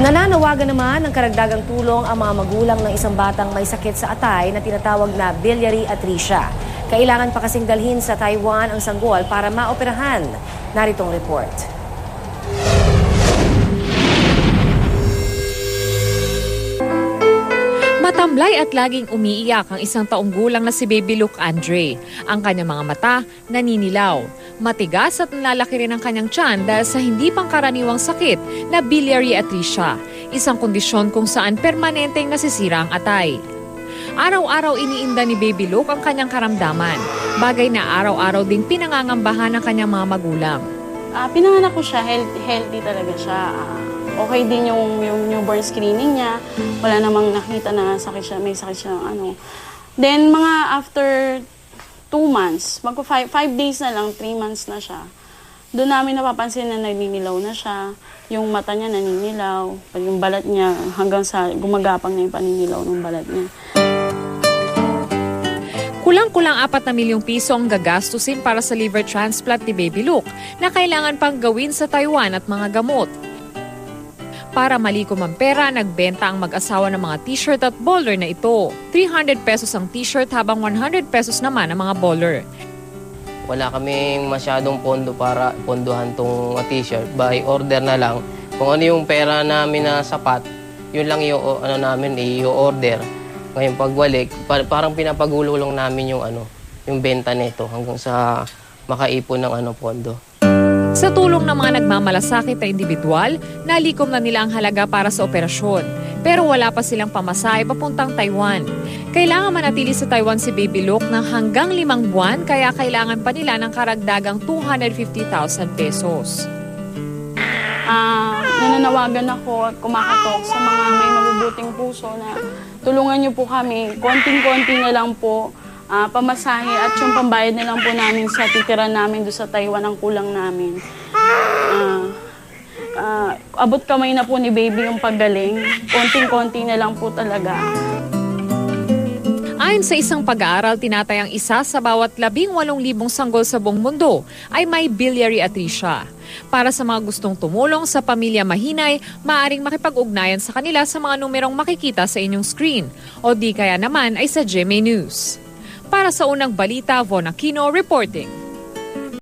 Nananawagan naman ng karagdagang tulong ang mga magulang ng isang batang may sakit sa atay na tinatawag na biliary atresia. Kailangan pa kasing dalhin sa Taiwan ang sanggol para maoperahan. Naritong report. Matamlay at laging umiiyak ang isang taong gulang na si Baby Luke Andre. Ang kanyang mga mata naninilaw. Matigas at nalalaki rin ang kanyang tiyan dahil sa hindi pangkaraniwang sakit na biliary atresia, isang kondisyon kung saan permanenteng nasisira ang atay. Araw-araw iniinda ni Baby Luke ang kanyang karamdaman, bagay na araw-araw ding pinangangambahan ng kanyang mga magulang. Pinanganak ko siya, healthy talaga siya. Okay din yung newborn screening niya. Wala namang nakita na sakit siya, may sakit siya Then mga after 2 months, 5 days na lang, 3 months na siya. Doon namin napapansin na naninilaw na siya. Yung mata niya naninilaw, yung balat niya hanggang sa gumagapang na yung paninilaw ng balat niya. Kulang-kulang 4 na milyong piso ang gagastusin para sa liver transplant ni Baby Luke na kailangan pang gawin sa Taiwan at mga gamot. Para malikom ang pera, nagbenta ang mag-asawa ng mga t-shirt at bowler na ito. 300 pesos ang t-shirt habang 100 pesos naman ang mga bowler. Wala kaming masyadong pondo para pondohan tong t-shirt. By order na lang. Kung ano yung pera namin na sapat, yun lang yung namin i-order. Ngayon pagbalik, parang pinapagululong namin yung benta nito hanggang sa makaipon ng pondo. Sa tulong ng mga nagmamalasakit na individual, nalikom na nila ang halaga para sa operasyon. Pero wala pa silang pamasahe papuntang Taiwan. Kailangan manatili sa Taiwan si Baby Luke ng hanggang 5 buwan, kaya kailangan pa nila ng karagdagang 250,000 pesos. Nananawagan ako at kumakatok sa mga may mabubuting puso na tulungan niyo po kami. Konting-konti na lang po. Pamasahe at yung pambayad na lang po namin sa titira namin doon sa Taiwan ang kulang namin. Abot kamay na po ni Baby yung paggaling. Konting-konti na lang po talaga. Ayon sa isang pag-aaral, tinatayang isa sa bawat 18,000 sanggol sa buong mundo ay may biliary atresia. Para sa mga gustong tumulong sa pamilya mahinay, maaaring makipag-ugnayan sa kanila sa mga numerong makikita sa inyong screen o di kaya naman ay sa GMA News. Para sa unang balita, Von Aquino reporting.